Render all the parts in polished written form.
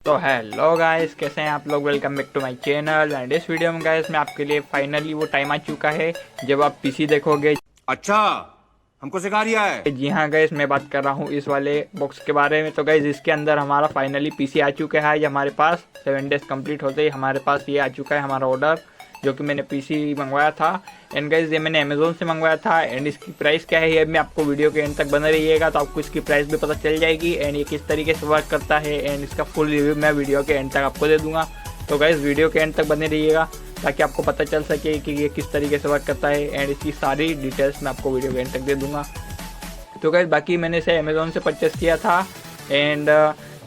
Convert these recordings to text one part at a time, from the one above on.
तो hello guys, कैसे हैं आप लोग। Welcome back to my channel. And इस वीडियो में गाइस मैं आपके लिए फाइनली वो टाइम आ चुका है जब आप पीसी देखोगे। अच्छा, हमको सिखा रिया है। जी हाँ गाइस, मैं बात कर रहा हूँ इस वाले बॉक्स के बारे में। तो गाइस इसके अंदर हमारा फाइनली पीसी आ चुका है। ये हमारे पास 7 डेज कंप्लीट होते ही हमारे पास ये आ चुका है हमारा ऑर्डर, जो कि मैंने पीसी मंगवाया था। एंड गाइस ये मैंने अमेज़ोन से मंगवाया था। एंड इसकी प्राइस क्या है ये मैं आपको वीडियो के एंड तक बने रहिएगा तो आपको इसकी प्राइस भी पता चल जाएगी एंड ये किस तरीके से वर्क करता है। एंड इसका फुल रिव्यू मैं वीडियो के एंड तक आपको दे दूँगा। तो गाइस वीडियो के एंड तक बने रहिएगा ताकि आपको पता चल सके कि ये किस तरीके से वर्क करता है। एंड इसकी सारी डिटेल्स मैं आपको वीडियो के एंड तक दे दूँगा। तो गाइज़ बाकी मैंने इसे अमेज़ोन से परचेस किया था। एंड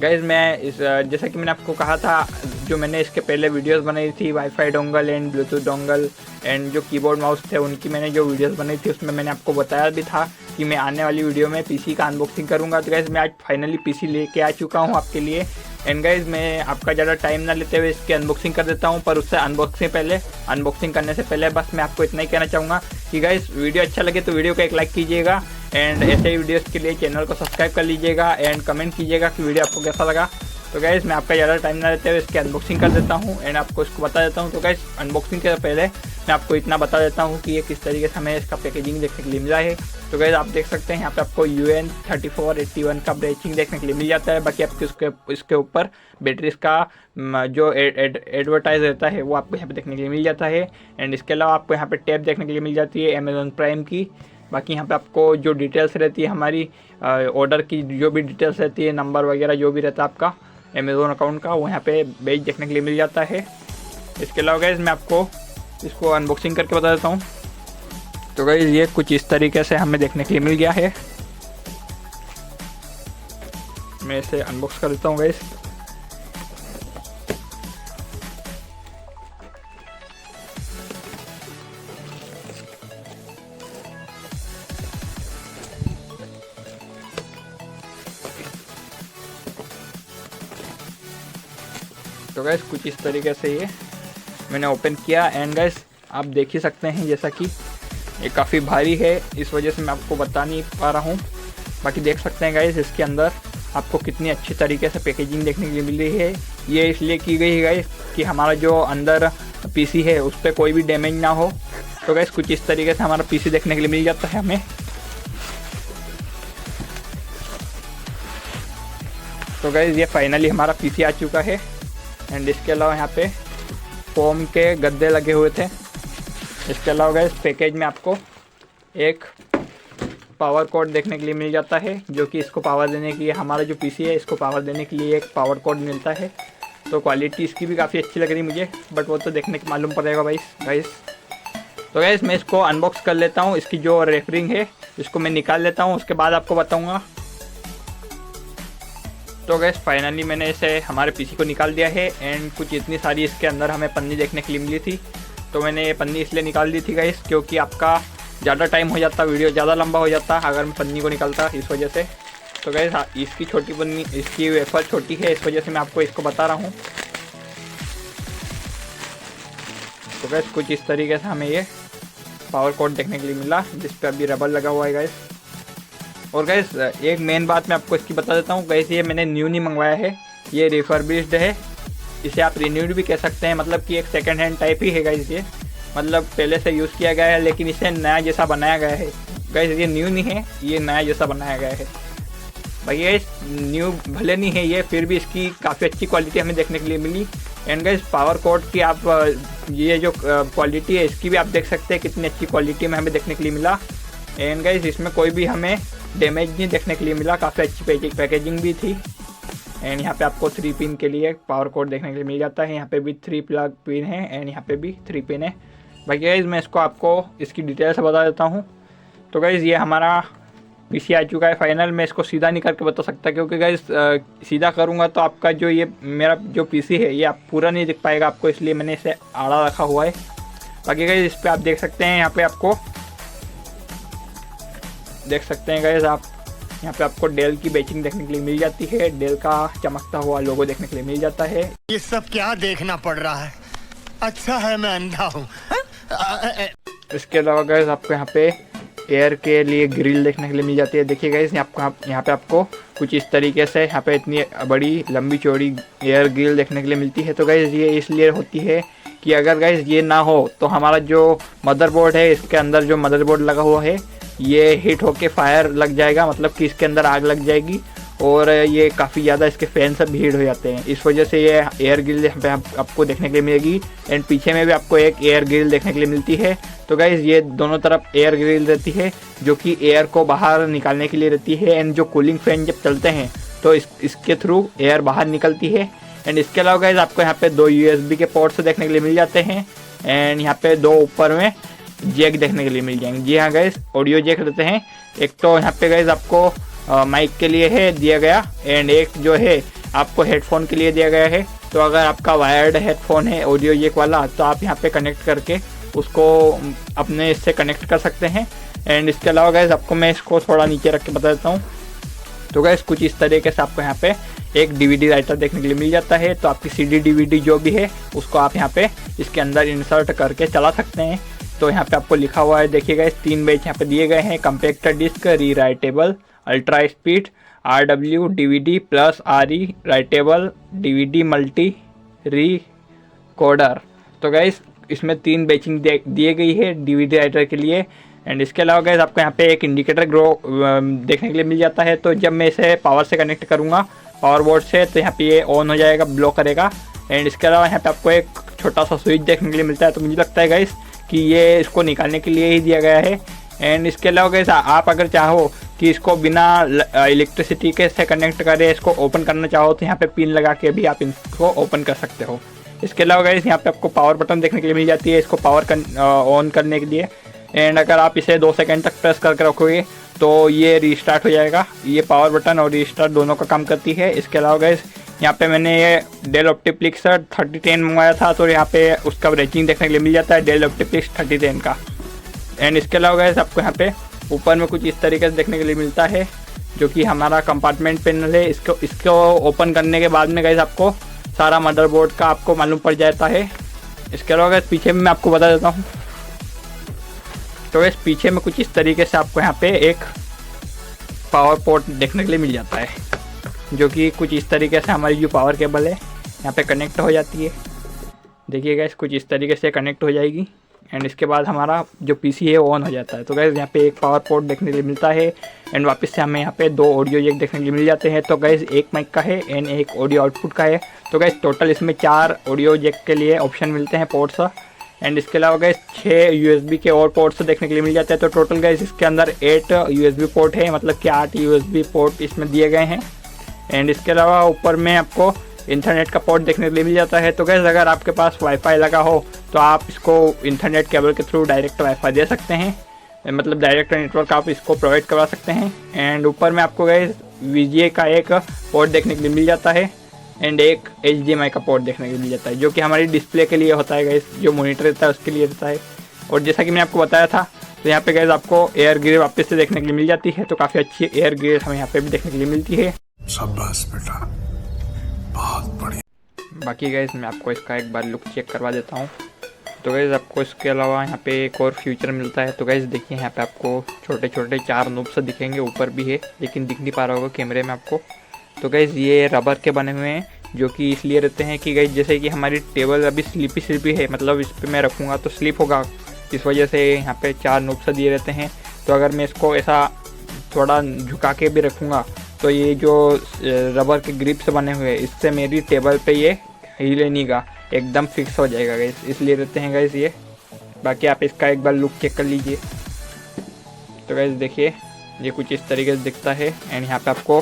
गाइज़ मैं इस जैसा कि मैंने आपको कहा था, जो मैंने इसके पहले वीडियोस बनाई थी wifi dongle and Bluetooth dongle and जो कीबोर्ड माउस थे उनकी मैंने जो वीडियोस बनाई थी उसमें मैंने आपको बताया भी था कि मैं आने वाली वीडियो में पीसी का अनबॉक्सिंग करूंगा। तो गाइज़ मैं आज फाइनली पीसी लेके आ चुका हूं आपके लिए। एंड गाइज़ मैं आपका ज़्यादा टाइम ना लेते हुए इसकी अनबॉक्सिंग कर देता हूं, पर उससे अनबॉक्सिंग करने से पहले बस मैं आपको इतना ही कहना चाहूँगा कि गाइज़ वीडियो अच्छा लगे तो वीडियो को एक लाइक कीजिएगा एंड ऐसे ही वीडियोस के लिए चैनल को सब्सक्राइब कर लीजिएगा एंड कमेंट कीजिएगा कि वीडियो आपको कैसा लगा। तो गाइज़ मैं आपका ज़्यादा टाइम ना लेते हुए इसकी अनबॉक्सिंग कर देता हूँ एंड आपको इसको बता देता हूँ। तो गाइज़ अनबॉक्सिंग के पहले मैं आपको इतना बता देता हूँ कि ये किस तरीके से हमें इसका पैकेजिंग देखने के लिए मिला है। तो गाइज़ आप देख सकते हैं यहाँ पे आपको UN3481 का ब्रेचिंग देखने के लिए मिल जाता है। बाकी आपको इसके ऊपर बैटरीज का जो एडवर्टाइज रहता है वो आपको यहाँ पे देखने के लिए मिल जाता है। एंड इसके अलावा आपको यहाँ पे टैब देखने के लिए मिल जाती है अमेज़ॉन प्राइम की। बाकी यहाँ पे आपको जो डिटेल्स रहती है हमारी ऑर्डर की, जो भी डिटेल्स रहती है, नंबर वगैरह जो भी रहता है आपका अमेज़ोन अकाउंट का, वो यहाँ पे बेच देखने के लिए मिल जाता है। इसके अलावा गाइज़ मैं आपको इसको अनबॉक्सिंग करके बता देता हूँ। तो गाइज़ ये कुछ इस तरीके से हमें देखने के लिए मिल गया है। मैं इसे अनबॉक्स कर देता हूँ गाइज़। तो गाइस कुछ इस तरीके से ये मैंने ओपन किया एंड गाइस आप देख ही सकते हैं जैसा कि ये काफ़ी भारी है, इस वजह से मैं आपको बता नहीं पा रहा हूँ। बाकी देख सकते हैं गाइस इसके अंदर आपको कितनी अच्छी तरीके से पैकेजिंग देखने के लिए मिल रही है। ये इसलिए की गई है गाइस कि हमारा जो अंदर पीसी है उस पर कोई भी डैमेज ना हो। तो गाइस कुछ इस तरीके से हमारा पीसी देखने के लिए मिल जाता है हमें। तो गाइस ये फाइनली हमारा पीसी आ चुका है। एंड इसके अलावा यहाँ पे फोम के गद्दे लगे हुए थे। इसके अलावा गाइस पैकेज में आपको एक पावर कोड देखने के लिए मिल जाता है, जो कि इसको पावर देने के लिए, हमारा जो पीसी है इसको पावर देने के लिए एक पावर कोड मिलता है। तो क्वालिटी इसकी भी काफ़ी अच्छी लग रही मुझे, बट वो तो देखने के मालूम पड़ेगा गाइस। तो गाइस मैं इसको अनबॉक्स कर लेता हूँ, इसकी जो रेफरिंग है इसको मैं निकाल लेता हूँ, उसके बाद आपको बताऊँगा। तो गैस फाइनली मैंने इसे हमारे पीसी को निकाल दिया है एंड कुछ इतनी सारी इसके अंदर हमें पन्नी देखने के लिए मिली थी। तो मैंने ये पन्नी इसलिए निकाल दी थी गैस क्योंकि आपका ज़्यादा टाइम हो जाता, वीडियो ज़्यादा लंबा हो जाता अगर मैं पन्नी को निकालता, इस वजह से। तो गैस इसकी छोटी पन्नी, इसकी वेफर छोटी है, इस वजह से मैं आपको इसको बता रहा हूँ। तो गैस कुछ इस तरीके से हमें ये पावर कोड देखने के लिए मिला जिस पर अभी रबर लगा हुआ है गैस। और गैस एक मेन बात मैं आपको इसकी बता देता हूँ गैस, ये मैंने न्यू नहीं मंगवाया है, ये रिफर्बिश्ड है। इसे आप रिन्यूड भी कह सकते हैं, मतलब कि एक सेकंड हैंड टाइप ही है गैस ये, मतलब पहले से यूज़ किया गया है लेकिन इसे नया जैसा बनाया गया है गैस। ये न्यू नहीं है, ये नया जैसा बनाया गया है। भाई ये न्यू भले नहीं है ये, फिर भी इसकी काफ़ी अच्छी क्वालिटी हमें देखने के लिए मिली। एंड गैस पावर कोड की आप ये जो क्वालिटी है इसकी भी आप देख सकते हैं कितनी अच्छी क्वालिटी में हमें देखने के लिए मिला। एंड गैस इसमें कोई भी हमें डैमेज नहीं देखने के लिए मिला, काफ़ी अच्छी पैकेजिंग भी थी। एंड यहाँ पे आपको 3 पिन के लिए पावर कोड देखने के लिए मिल जाता है। यहाँ पे भी 3 प्लग पिन है एंड यहाँ पे भी 3 पिन है। बाकी गाइज़ मैं इसको आपको इसकी डिटेल से बता देता हूँ। तो गाइज़ ये हमारा पीसी आ चुका है फाइनल। मैं इसको सीधा नहीं करके बता सकता क्योंकि गाइज़ सीधा करूँगा तो आपका जो ये मेरा जो पीसी है ये आप पूरा नहीं दिख पाएगा आपको, इसलिए मैंने इसे आड़ा रखा हुआ है। बाकी गाइज़ इस पर आप देख सकते हैं, यहाँ पे आपको देख सकते हैं गाइस आप, यहाँ पे आपको डेल की बैचिंग देखने के लिए मिल जाती है, डेल का चमकता हुआ लोगो देखने के लिए मिल जाता है। ये सब क्या देखना पड़ रहा है? अच्छा है मैं अंधा हूँ। इसके अलावा गाइस आपको यहाँ पे एयर के लिए ग्रिल देखने के लिए मिल जाती है। देखिए गाइस यहाँ पे आपको कुछ इस तरीके से यहाँ पे इतनी बड़ी लंबी चौड़ी एयर ग्रिल देखने के लिए मिलती है। तो गाइस ये इसलिए होती है कि अगर गाइस ये ना हो तो हमारा जो मदरबोर्ड है, इसके अंदर जो मदरबोर्ड लगा हुआ है ये हीट होके फायर लग जाएगा, मतलब कि इसके अंदर आग लग जाएगी और ये काफ़ी ज़्यादा इसके फैन सब हीट हो जाते हैं। इस वजह से ये एयर ग्रिल यहाँ पे आपको देखने के लिए मिलेगी। एंड पीछे में भी आपको एक एयर ग्रिल देखने के लिए मिलती है। तो गाइस ये दोनों तरफ एयर ग्रिल रहती है जो कि एयर को बाहर निकालने के लिए रहती है। एंड जो कूलिंग फैन जब चलते हैं तो इसके थ्रू एयर बाहर निकलती है। एंड इसके अलावा गाइस आपको यहाँ पे 2 USB के पोर्ट्स देखने के लिए मिल जाते हैं। एंड यहाँ पे 2 ऊपर में जैक देखने के लिए मिल जाएंगे। जी हाँ गाइस, ऑडियो जैक रहते हैं। एक तो यहाँ पे गाइस आपको माइक के लिए है दिया गया, एंड एक जो है आपको हेडफोन के लिए दिया गया है। तो अगर आपका वायर्ड हेडफोन है ऑडियो जैक वाला तो आप यहाँ पे कनेक्ट करके उसको अपने इससे कनेक्ट कर सकते हैं। एंड इसके अलावा गाइस आपको मैं इसको थोड़ा नीचे रख के बता देता हूँ। तो गाइस कुछ इस तरीके से आपको यहाँ पे एक DVD राइटर देखने के लिए मिल जाता है। तो आपकी CD DVD जो भी है उसको आप यहाँ पे इसके अंदर इंसर्ट करके चला सकते हैं। तो यहाँ पे आपको लिखा हुआ है, देखिएगा इस 3 पेज यहाँ पे दिए गए हैं। कंपैक्ट डिस्क, री writable, ultra speed, RW DVD plus RE writable, DVD multi recorder. तो गाइस इसमें 3 बैचिंग दिए गई है DVD राइटर के लिए। एंड इसके अलावा गाइस आपको यहाँ पे एक इंडिकेटर ग्रो देखने के लिए मिल जाता है। तो जब मैं इसे पावर से कनेक्ट करूँगा पावर बोर्ड से तो यहाँ पे ये ऑन हो जाएगा, ब्लो करेगा। एंड इसके अलावा यहाँ पे आपको एक छोटा सा स्विच देखने के लिए मिलता है। तो मुझे लगता है गाइस कि ये इसको निकालने के लिए ही दिया गया है। एंड इसके अलावा गाइस आप अगर चाहो कि इसको बिना इलेक्ट्रिसिटी के से कनेक्ट करें, इसको ओपन करना चाहो तो यहाँ पे पिन लगा के भी आप इसको ओपन कर सकते हो। इसके अलावा गाइस यहाँ पे आपको पावर बटन देखने के लिए मिल जाती है, इसको पावर ऑन करने के लिए। एंड अगर आप इसे 2 सेकंड तक प्रेस करके रखोगे तो ये रीस्टार्ट हो जाएगा। ये पावर बटन और रीस्टार्ट दोनों का काम करती है। इसके अलावा गाइस यहाँ पे मैंने ये डेल ऑप्टिप्लिक्स 3010 मंगवाया था, तो यहाँ पे उसका रेटिंग देखने के लिए मिल जाता है डेल ऑप्टिप्लिक्स 3010 का। एंड इसके अलावा गाइस आपको यहाँ पे ऊपर में कुछ इस तरीके से देखने के लिए मिलता है जो कि हमारा कंपार्टमेंट पैनल है। इसको ओपन करने के बाद में गाइस आपको सारा मदरबोर्ड का आपको मालूम पड़ जाता है। इसके अलावा गाइस पीछे में मैं आपको बता देता हूँ। तो गाइस पीछे में कुछ इस तरीके से आपको यहाँ पे एक पावर पोर्ट देखने के लिए मिल जाता है जो कि कुछ इस तरीके से हमारी जो पावर केबल है यहाँ पे कनेक्ट हो जाती है। देखिए गाइस कुछ इस तरीके से कनेक्ट हो जाएगी। एंड इसके बाद हमारा जो PC है वो ऑन हो जाता है। तो गाइस यहाँ पे एक पावर पोर्ट देखने के लिए मिलता है। एंड वापस से हमें यहाँ पे 2 ऑडियो जैक देखने के लिए मिल जाते हैं। तो गाइस एक माइक का है एंड एक ऑडियो आउटपुट का है। तो गाइस टोटल इसमें 4 ऑडियो जैक के लिए ऑप्शन मिलते हैं पोर्ट्स। एंड इसके अलावा गाइस 6 USB के और पोर्ट्स देखने के लिए मिल जाते हैं। तो टोटल गाइस इसके अंदर 8 USB पोर्ट है, मतलब कि 8 USB पोर्ट इसमें दिए गए हैं। एंड इसके अलावा ऊपर में आपको इंटरनेट का पोर्ट देखने के लिए मिल जाता है। तो गाइस अगर आपके पास वाईफाई लगा हो तो आप इसको इंटरनेट केबल के थ्रू डायरेक्ट वाईफाई दे सकते हैं, मतलब डायरेक्ट नेटवर्क आप इसको प्रोवाइड करवा सकते हैं। एंड ऊपर में आपको गाइस VGA का एक पोर्ट देखने के लिए मिल जाता है एंड एक HDMI का पोर्ट देखने के लिए मिल जाता है जो कि हमारी डिस्प्ले के लिए होता है गाइस, जो मॉनिटर रहता है उसके लिए रहता है। और जैसा कि मैंने आपको बताया था तो यहाँ पे गाइस आपको एयर ग्रिल वापस से देखने के लिए मिल जाती है। तो काफ़ी अच्छी एयर ग्रिल हमें यहाँ पे भी देखने के लिए मिलती है। शाबाश बेटा, बहुत बढ़िया। बाकी गाइस मैं आपको इसका एक बार लुक चेक करवा देता हूँ। तो गाइस आपको इसके अलावा यहाँ पे एक और फीचर मिलता है। तो गाइस देखिए यहाँ पे आपको छोटे छोटे 4 नोब्स दिखेंगे, ऊपर भी है लेकिन दिख नहीं पा रहा होगा कैमरे में आपको। तो गाइस ये रबर के बने हुए हैं जो कि इसलिए रहते हैं कि गाइस जैसे कि हमारी टेबल अभी स्लिपी है, मतलब इस पर मैं रखूँगा तो स्लिप होगा, इस वजह से यहाँ पे 4 नोब्स दिए रहते हैं। तो अगर मैं इसको ऐसा थोड़ा झुका के भी रखूँगा तो ये जो रबर के ग्रिप्स बने हुए हैं इससे मेरी टेबल पे ये हिले नहीं गा, एकदम फिक्स हो जाएगा गाइस, इसलिए रहते हैं गाइस ये। बाकी आप इसका एक बार लुक चेक कर लीजिए। तो गाइस देखिए ये कुछ इस तरीके से दिखता है। एंड यहाँ पे आपको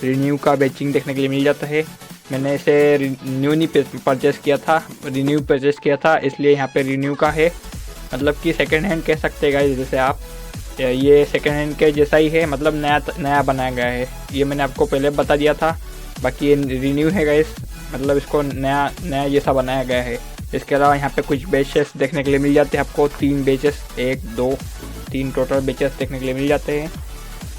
रिन्यू का बैचिंग देखने के लिए मिल जाता है। मैंने इसे रिन्यू नहीं परचेस किया था, रिन्यू परचेस किया था, इसलिए यहाँ पे रिन्यू का है, मतलब कि सेकेंड हैंड कह सकते हैं गाइस। जैसे आप ये सेकेंड हैंड के जैसा ही है, मतलब नया बनाया गया है, ये मैंने आपको पहले बता दिया था। बाकी ये रिन्यू है गाइस, मतलब इसको नया जैसा बनाया गया है। इसके अलावा यहाँ पे कुछ बेचेस देखने के लिए मिल जाते हैं आपको, 3 बेचेस, 1 2 3 टोटल बेचेस देखने के लिए मिल जाते हैं।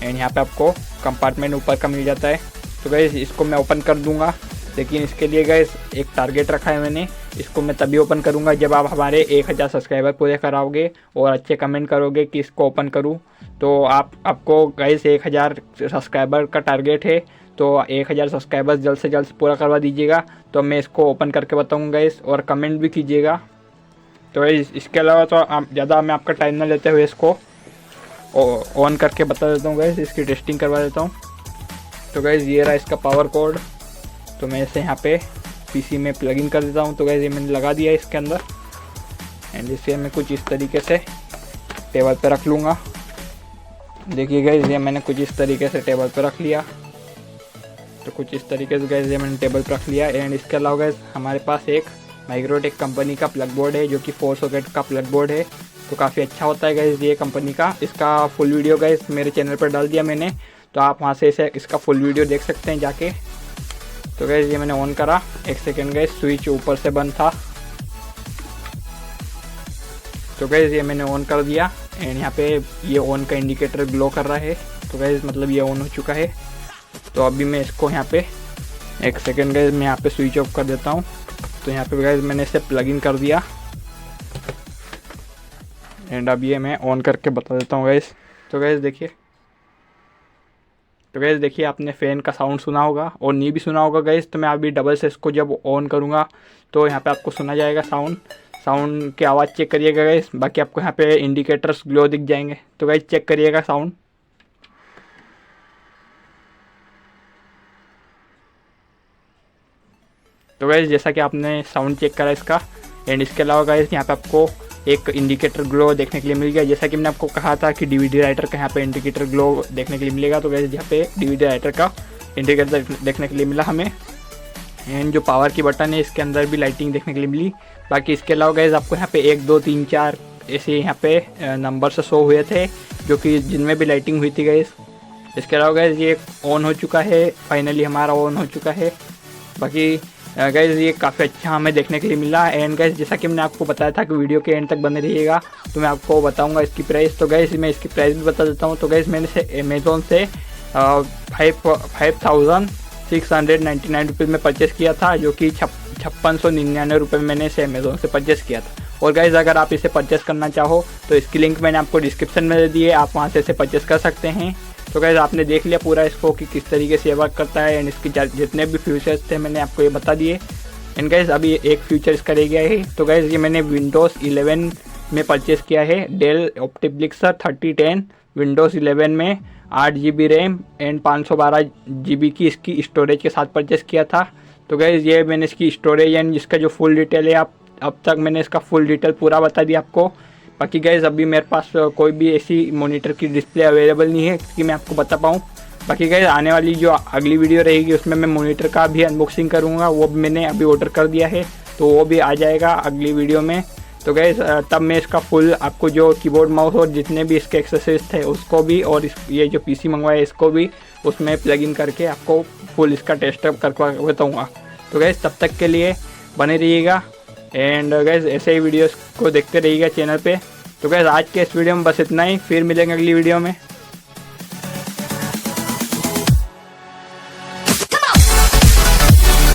एंड यहाँ पे आपको कंपार्टमेंट ऊपर का मिल जाता है। तो गाइस इसको मैं ओपन कर दूंगा लेकिन इसके लिए गाइस एक टारगेट रखा है मैंने। इसको मैं तभी ओपन करूँगा जब आप हमारे 1000 सब्सक्राइबर पूरे कराओगे और अच्छे कमेंट करोगे कि इसको ओपन करूँ। तो आपको गाइस 1000 सब्सक्राइबर का टारगेट है, तो 1000 सब्सक्राइबर्स जल्द से जल्द पूरा करवा दीजिएगा, तो मैं इसको ओपन करके बताऊँगा गाइस, और कमेंट भी कीजिएगा। तो गाइस इसके अलावा तो ज़्यादा मैं आपका टाइम ना लेते हुए इसको ऑन करके बता देता हूँ गाइस, इसकी टेस्टिंग करवा देता हूँ। तो गाइस ये रहा इसका पावर कोड, तो मैं इसे यहाँ पे पीसी में प्लग इन कर देता हूँ। तो गाइस ये मैंने लगा दिया इसके अंदर, एंड इसे मैं कुछ इस तरीके से टेबल पे रख लूँगा। देखिए गाइस ये मैंने कुछ इस तरीके से टेबल पे रख लिया। तो कुछ इस तरीके से गाइस ये मैंने टेबल पे रख लिया। एंड इसके अलावा गाइस हमारे पास एक माइक्रोटेक कंपनी का प्लग बोर्ड है, जो कि 4 सॉकेट का प्लग बोर्ड है। तो काफ़ी अच्छा होता है गाइस ये कंपनी का। इसका फुल वीडियो गाइस मेरे चैनल पर डाल दिया मैंने, तो आप वहाँ से इसका फुल वीडियो देख सकते हैं जाके। तो गाइस ये मैंने ऑन करा, एक सेकेंड गाइस, स्विच ऊपर से बंद था। तो गाइस ये मैंने ऑन कर दिया, एंड यहाँ पे ये ऑन का इंडिकेटर ग्लो कर रहा है। तो गाइस मतलब ये ऑन हो चुका है। तो अभी मैं इसको यहाँ पे एक सेकेंड गाइस मैं यहाँ पे स्विच ऑफ कर देता हूँ। तो यहाँ पे गाइस मैंने इसे प्लग इन कर दिया, एंड अब ये मैं ऑन करके बता देता हूँ गाइस। तो गाइस देखिए आपने फ़ैन का साउंड सुना होगा और नहीं भी सुना होगा गाइस। तो मैं अभी डबल से इसको जब ऑन करूँगा तो यहाँ पे आपको सुना जाएगा साउंड की आवाज़ चेक करिएगा गाइस। बाकी आपको यहाँ पे इंडिकेटर्स ग्लो दिख जाएंगे। तो गाइस चेक करिएगा साउंड। तो गाइस जैसा कि आपने साउंड चेक करा इसका, एंड इसके अलावा गाइस यहाँ पे आपको एक इंडिकेटर ग्लो देखने के लिए मिल गया। जैसा कि मैंने आपको कहा था कि डीवीडी राइटर का यहाँ पे इंडिकेटर ग्लो देखने के लिए मिलेगा। तो गाइस यहाँ पे डीवीडी राइटर का इंडिकेटर देखने के लिए मिला हमें, एंड जो पावर की बटन है इसके अंदर भी लाइटिंग देखने के लिए मिली। बाकी इसके अलावा गाइस आपको यहाँ पे 1 2 3 4 ऐसे यहाँ पे नंबर से शो हुए थे, जो कि जिनमें भी लाइटिंग हुई थी गाइस। इसके अलावा गाइस ये ऑन हो चुका है, फाइनली हमारा ऑन हो चुका है। बाकी गाइस ये काफ़ी अच्छा हमें देखने के लिए मिला। एंड गाइस जैसा कि मैंने आपको बताया था कि वीडियो के एंड तक बने रहिएगा, तो मैं आपको बताऊंगा इसकी प्राइस। तो गाइस मैं इसकी प्राइस भी बता देता हूँ। तो गाइस मैंने से अमेज़ोन से 5699 रुपये में परचेस किया था, जो कि 5699 रुपये में मैंने इसे अमेज़ोन से परचेस किया था। और गाइस अगर आप इसे परचेस करना चाहो तो इसकी लिंक मैंने आपको डिस्क्रिप्शन में दे दी है, आप वहाँ से इसे परचेस कर सकते हैं। तो गाइस आपने देख लिया पूरा इसको कि किस तरीके से वर्क करता है, एंड इसके जितने भी फीचर्स थे मैंने आपको ये बता दिए। एंड गाइस अभी एक फीचर इसका रह गया है। तो गाइस ये मैंने विंडोज़ 11 में परचेस किया है, डेल ऑप्टिप्लिक्स 3010 विंडोज़ 11 में 8 GB रैम एंड 512 GB की इसकी स्टोरेज के साथ परचेस किया था। तो गाइस ये मैंने इसकी स्टोरेज एंड इसका जो फुल डिटेल है अब तक मैंने इसका फुल डिटेल पूरा बता दिया आपको। बाकी गाइस अभी मेरे पास कोई भी ऐसी मॉनिटर की डिस्प्ले अवेलेबल नहीं है कि मैं आपको बता पाऊँ। बाकी गाइस आने वाली जो अगली वीडियो रहेगी उसमें मैं मॉनिटर का भी अनबॉक्सिंग करूँगा, वो भी मैंने अभी ऑर्डर कर दिया है, तो वो भी आ जाएगा अगली वीडियो में। तो गाइस तब मैं इसका फुल आपको जो कीबोर्ड माउस और जितने भी इसके एक्सेसरीज थे उसको भी, और ये जो पीसी मंगवाया इसको भी उसमें प्लग इन करके आपको फुल इसका टेस्ट करवा बताऊँगा। तो गाइस तब तक के लिए बने रहिएगा, एंड गाइस ऐसे ही वीडियोस को देखते रहिएगा चैनल पे। तो गाइस आज के इस वीडियो में बस इतना ही, फिर मिलेंगे अगली वीडियो में।